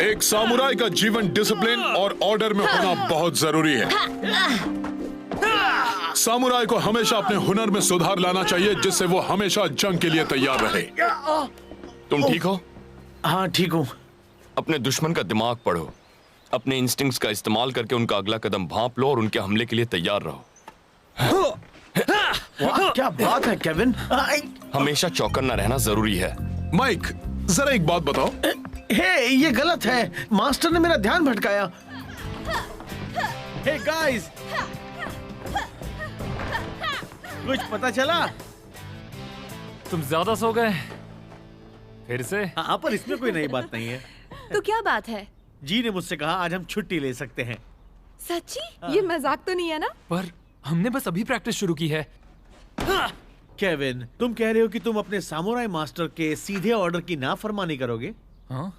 एक सामुराई का जीवन डिसिप्लिन और ऑर्डर में होना बहुत जरूरी है। सामुराई को हमेशा अपने हुनर में सुधार लाना चाहिए, जिससे वो हमेशा जंग के लिए तैयार रहे। तुम ठीक हो? हाँ ठीक हूँ। अपने दुश्मन का दिमाग पढ़ो, अपने इंस्टिंक्ट्स का इस्तेमाल करके उनका अगला कदम भांप लो और उनके हमले के लिए तैयार रहो। क्या बात है केविन। हमेशा चौकन्ना रहना जरूरी है। माइक, जरा एक बात बताओ। हे, ये गलत है। मास्टर ने मेरा ध्यान भटकाया। हे गाइस, कुछ पता चला? तुम ज्यादा सो गए फिर से? हाँ, पर इसमें कोई नई बात नहीं है। तो क्या बात है? जी ने मुझसे कहा आज हम छुट्टी ले सकते हैं। सच्ची? ये मजाक तो नहीं है ना? पर हमने बस अभी प्रैक्टिस शुरू की है। केविन, तुम कह रहे हो कि तुम अपने सामुराई मास्टर के सीधे ऑर्डर की नाफरमानी करोगे? हाँ?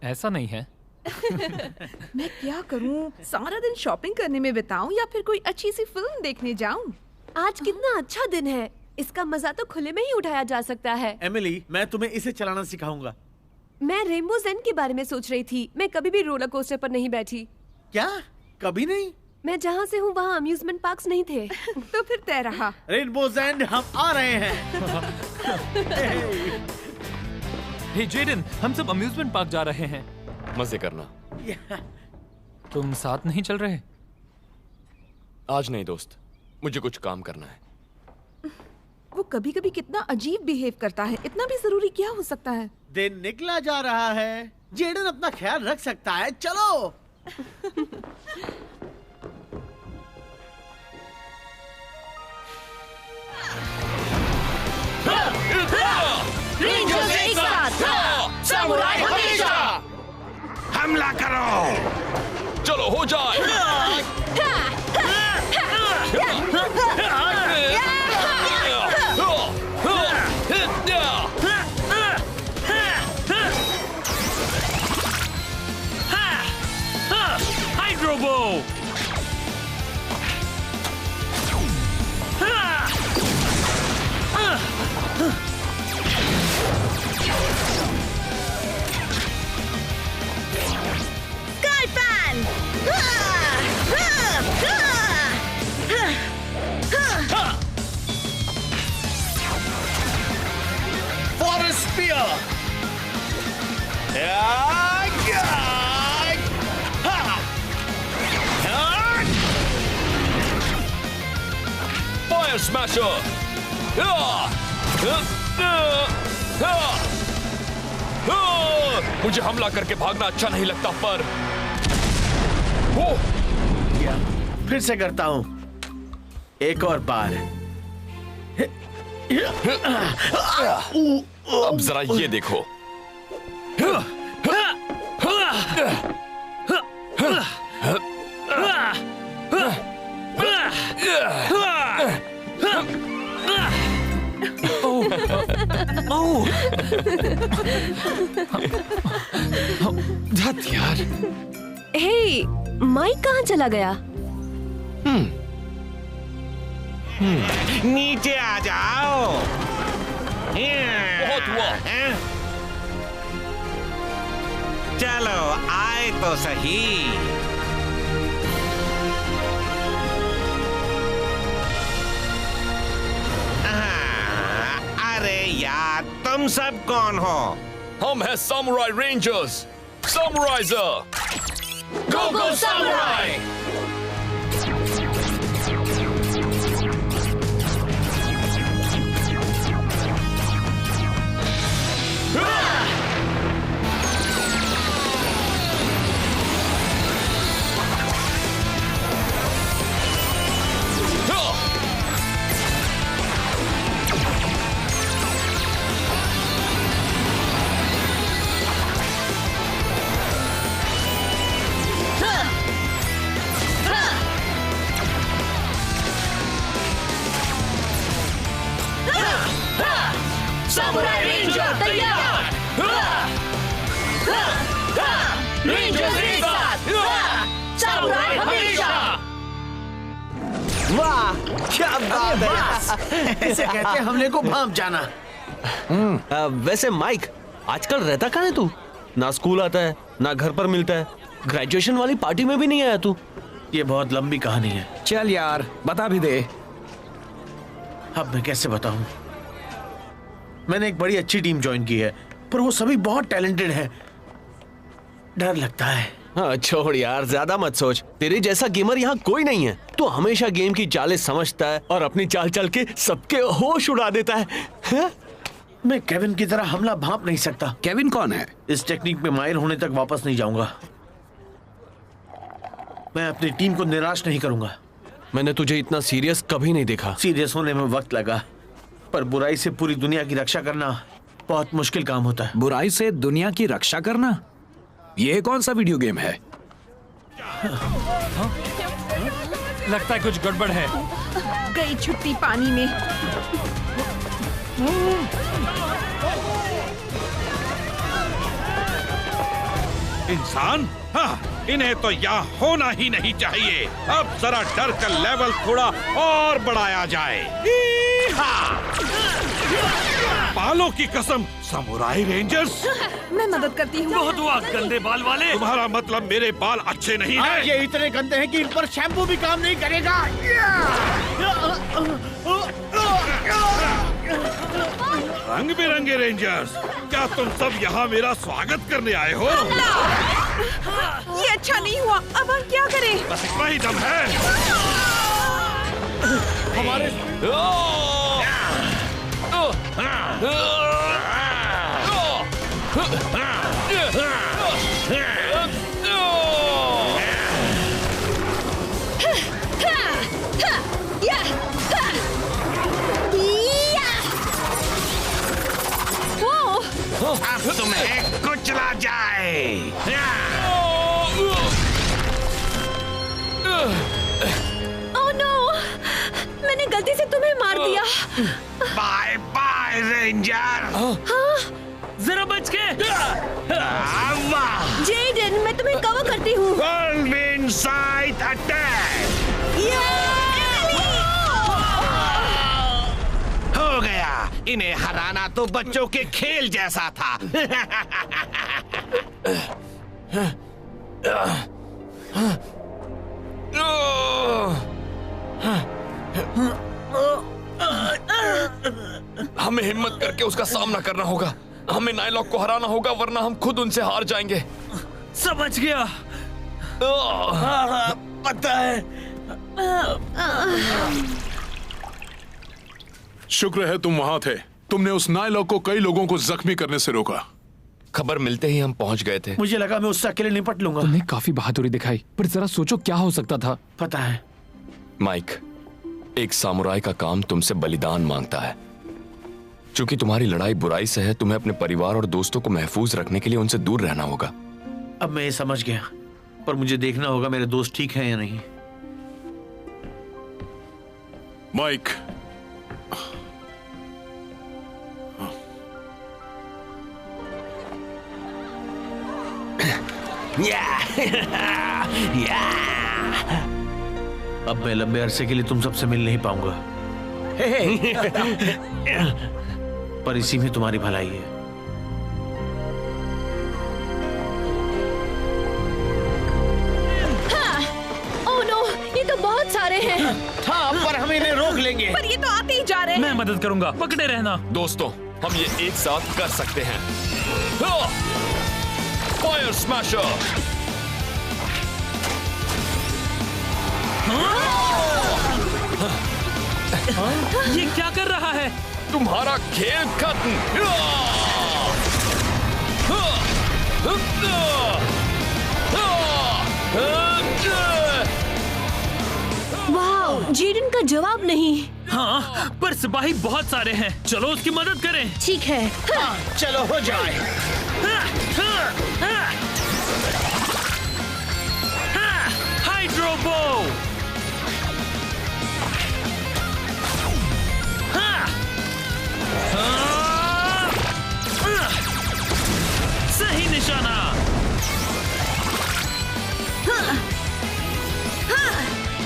ऐसा नहीं है। मैं क्या करूं? सारा दिन शॉपिंग करने में बिताऊं या फिर कोई अच्छी सी फिल्म देखने जाऊं? आज कितना अच्छा दिन है, इसका मजा तो खुले में ही उठाया जा सकता है। एमिली, मैं तुम्हें इसे चलाना सिखाऊंगा। मैं रेनबो ज़ेन के बारे में सोच रही थी। मैं कभी भी रोलर कोस्टर पर नहीं बैठी। क्या? कभी नहीं? मैं जहाँ से हूँ वहाँ अम्यूजमेंट पार्क्स नहीं थे। तो फिर तय रहा। रेनबो ज़ेन, हम आ रहे हैं। हे जेडन, हम सब अम्यूजमेंट पार्क जा रहे हैं। मजे करना। तुम साथ नहीं चल रहे? आज नहीं दोस्त, मुझे कुछ काम करना है। वो कभी कभी कितना अजीब बिहेव करता है। इतना भी जरूरी क्या हो सकता है? दिन निकला जा रहा है। जेडन अपना ख्याल रख सकता है। चलो। रेंजर्स एक साथ, सामुराई हमेशा। हमला करो। चलो हो जाए। हाइड्रोबो। Forest spear. Fire smasher. मुझे हमला करके भागना अच्छा नहीं लगता, पर फिर से करता हूँ। एक और बार। अब जरा ये देखो। यार। हे, माइक कहाँ चला गया? नीचे आ जाओ। बहुत हुआ। चलो आए तो सही। अरे यार, तुम सब कौन हो? हम हैं सामुराई रेंजर्स। सामुराइजर। गो गो सामुराई। सामुराई रेंजर तैयार। रेंजर्स एक साथ, सामुराई हमेशा। वाह, क्या बात है। इसे कहते हैं हमले को भांप जाना। वैसे माइक, आजकल रहता कहाँ है तू? ना स्कूल आता है, ना घर पर मिलता है, ग्रेजुएशन वाली पार्टी में भी नहीं आया तू। ये बहुत लंबी कहानी है। चल यार बता भी दे। अब मैं कैसे बताऊं? मैंने एक बड़ी अच्छी टीम ज्वाइन की है, पर वो सभी बहुत टैलेंटेड हैं। डर लगता है। हाँ छोड़ यार, ज्यादा मत सोच। तेरे जैसा गेमर यहाँ कोई नहीं है। तू हमेशा गेम की चालें समझता है और अपनी चाल चल के सबके होश उड़ा देता है? मैं केविन की तरह हमला भांप नहीं सकता। केविन कौन है? इस टेक्निक में माहिर होने तक वापस नहीं जाऊंगा। मैं अपनी टीम को निराश नहीं करूंगा। मैंने तुझे इतना सीरियस कभी नहीं देखा। सीरियस होने में वक्त लगा, पर बुराई से पूरी दुनिया की रक्षा करना बहुत मुश्किल काम होता है। बुराई से दुनिया की रक्षा करना? ये कौन सा वीडियो गेम है? लगता है कुछ गड़बड़ है। गई छुट्टी पानी में। इंसान? हाँ, इन्हें तो यहाँ होना ही नहीं चाहिए। अब जरा डर का लेवल थोड़ा और बढ़ाया जाए। बालों की कसम, समुराई रेंजर्स। मैं मदद करती हूँ। बहुत हुआ गंदे बाल वाले। तुम्हारा मतलब मेरे बाल अच्छे नहीं हैं? ये इतने गंदे हैं कि इन पर शैम्पू भी काम नहीं करेगा। रंग बिरंगे रेंजर्स, क्या तुम सब यहाँ मेरा स्वागत करने आए हो? ये अच्छा नहीं हुआ। अब हम क्या करें? बस इतना ही दम है। हमारे अब तुम्हें कुचला जाए। ओह नो, मैंने गलती से तुम्हें मार दिया। Bye bye ranger. जरा बच के। जेडन, मैं तुम्हें कवर करती हूँ। Whirlwind side attack. हो गया। इन्हें हराना तो बच्चों के खेल जैसा था। हमें हिम्मत करके उसका सामना करना होगा। हमें नाइलॉक को हराना होगा, वरना हम खुद उनसे हार जाएंगे। समझ गया। पता है। शुक्र है तुम वहां थे। तुमने उस नाइलॉक को कई लोगों को जख्मी करने से रोका। खबर मिलते ही हम पहुंच गए थे। मुझे लगा मैं उससे अकेले निपट लूंगा। तुमने काफी बहादुरी दिखाई, पर जरा सोचो क्या हो सकता था। पता है। माइक, एक सामुराई का काम तुमसे बलिदान मांगता है। क्योंकि तुम्हारी लड़ाई बुराई से है, तुम्हें अपने परिवार और दोस्तों को महफूज रखने के लिए उनसे दूर रहना होगा। अब मैं ये समझ गया, पर मुझे देखना होगा मेरे दोस्त ठीक हैं या नहीं। माइक, अब मैं लंबे अरसे के लिए तुम सबसे मिल नहीं पाऊंगा। पर इसी में तुम्हारी भलाई है। ओह नो, ये तो बहुत सारे हैं। हाँ, पर हम इन्हें रोक लेंगे। पर ये तो आते ही जा रहे हैं। मैं मदद करूंगा, पकड़े रहना। दोस्तों, हम ये एक साथ कर सकते हैं। Fire smasher. ये क्या कर रहा है? तुम्हारा खेल खत्म। वाह, जेडन का जवाब नहीं। हाँ, पर सिपाही बहुत सारे हैं। चलो उसकी मदद करें। ठीक है। चलो हो जाए। हाइड्रोबो। सही निशाना।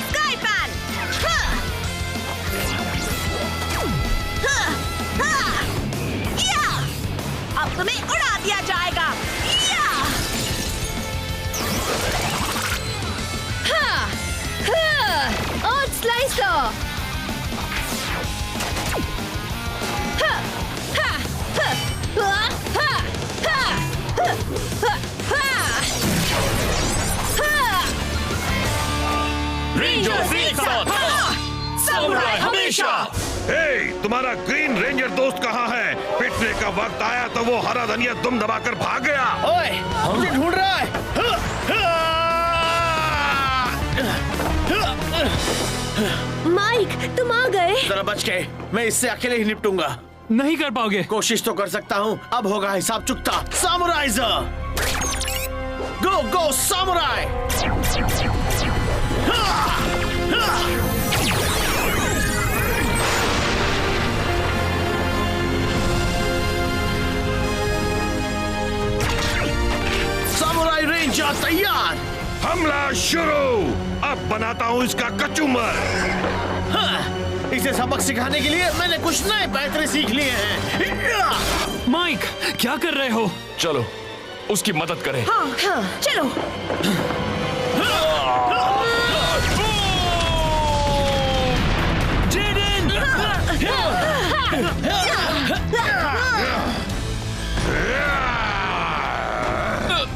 Sky pan. तुम्हें उड़ा दिया जाएगा। या! हाँ, हाँ, और स्लाइसर। हाँ, हाँ, हाँ, हाँ, हाँ, हाँ, हाँ, हाँ। रेंजर्स एक साथ, समुराई हमेशा। हे, तुम्हारा ग्रीन रेंजर दोस्त कहाँ है? पिटने का वक्त आया तो वो हरा धनिया दुम दबाकर भाग गया। ओए, मुझे ढूंढ रहा है। माइक, तुम आ गए। जरा बच के, मैं इससे अकेले ही निपटूंगा। नहीं कर पाओगे। कोशिश तो कर सकता हूँ। अब होगा हिसाब चुकता। सामुराइजर, गो गो सामुराई। सामुराई रेंजर तैयार। हमला शुरू। अब बनाता हूँ इसका कचूमर। हाँ, इसे सबक सिखाने के लिए मैंने कुछ नए पैतरे सीख लिए हैं। माइक, क्या कर रहे हो? चलो उसकी मदद करें। हाँ, हाँ, चलो। जेडन!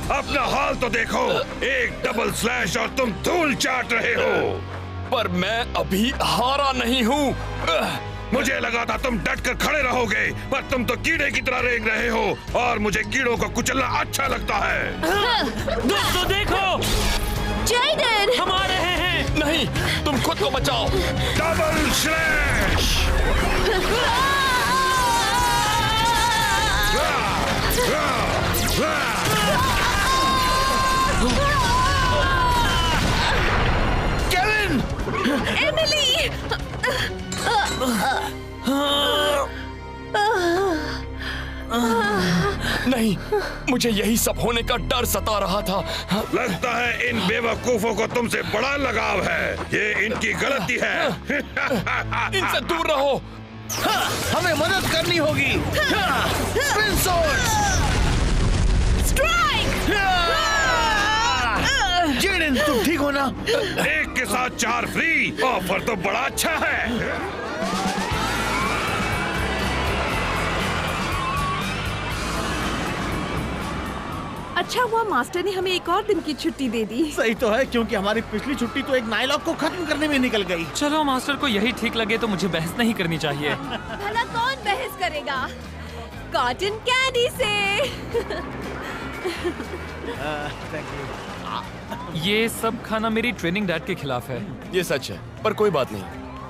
अपना हाल तो देखो, एक डबल स्लैश और तुम धूल चाट रहे हो। पर मैं अभी हारा नहीं हूँ। मुझे लगा था तुम डट कर खड़े रहोगे, पर तुम तो कीड़े की तरह रेंग रहे हो और मुझे कीड़ों को कुचलना अच्छा लगता है। दोस्तों देखो, जेडन! हम आ रहे हैं। नहीं, तुम खुद को बचाओ। Double slash. केविन! एमिली! नहीं, मुझे यही सब होने का डर सता रहा था। लगता है इन बेवकूफों को तुमसे बड़ा लगाव है। ये इनकी गलती है। इनसे दूर रहो। हमें मदद करनी होगी। Spin source! स्ट्राइक! जेडन, तुम ठीक हो ना? एक के साथ 4 फ्री। ऑफर तो बड़ा अच्छा है। अच्छा हुआ मास्टर ने हमें एक और दिन की छुट्टी दे दी। सही तो है, क्योंकि हमारी पिछली छुट्टी तो एक नाइलॉक को खत्म करने में निकल गई। चलो, मास्टर को यही ठीक लगे तो मुझे बहस नहीं करनी चाहिए। भला कौन बहस करेगा? कॉटन कैंडी से। ये सब खाना मेरी ट्रेनिंग डाइट के खिलाफ है। ये सच है, पर कोई बात नहीं।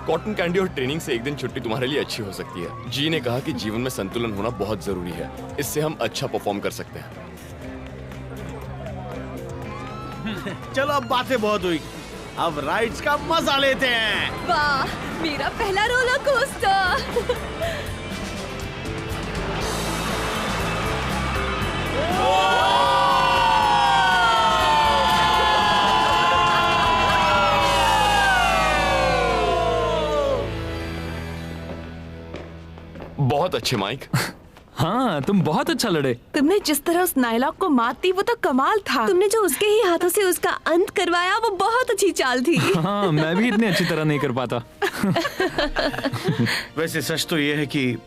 कॉटन कैंडी और ट्रेनिंग से एक दिन छुट्टी तुम्हारे लिए अच्छी हो सकती है। जी ने कहा कि जीवन में संतुलन होना बहुत जरूरी है। इससे हम अच्छा परफॉर्म कर सकते हैं। चलो, अब बातें बहुत हुई, अब राइड्स का मजा लेते हैं। वाह, मेरा पहला रोलर कोस्टर। बहुत अच्छे माइक। हाँ, तुम बहुत अच्छा लड़े। तुमने जिस तरह उस नाइलॉक को मात दी वो तो कमाल था। तुमने जो उसके ही हाथों से उसका अंत करवाया वो बहुत अच्छी चाल थी। हाँ, मैं भी इतनी अच्छी तरह नहीं कर पाता। वैसे सच तो ये है कि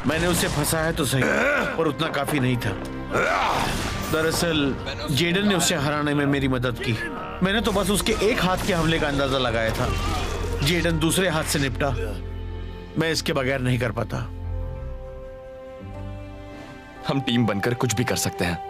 मैंने उसे फंसाया तो सही, पर उतना काफी नहीं था। दरअसल जेडन ने उसे हराने में मेरी मदद की। मैंने तो बस उसके एक हाथ के हमले का अंदाजा लगाया था। जेडन दूसरे हाथ से निपटा। मैं इसके बगैर नहीं कर पाता। हम टीम बनकर कुछ भी कर सकते हैं।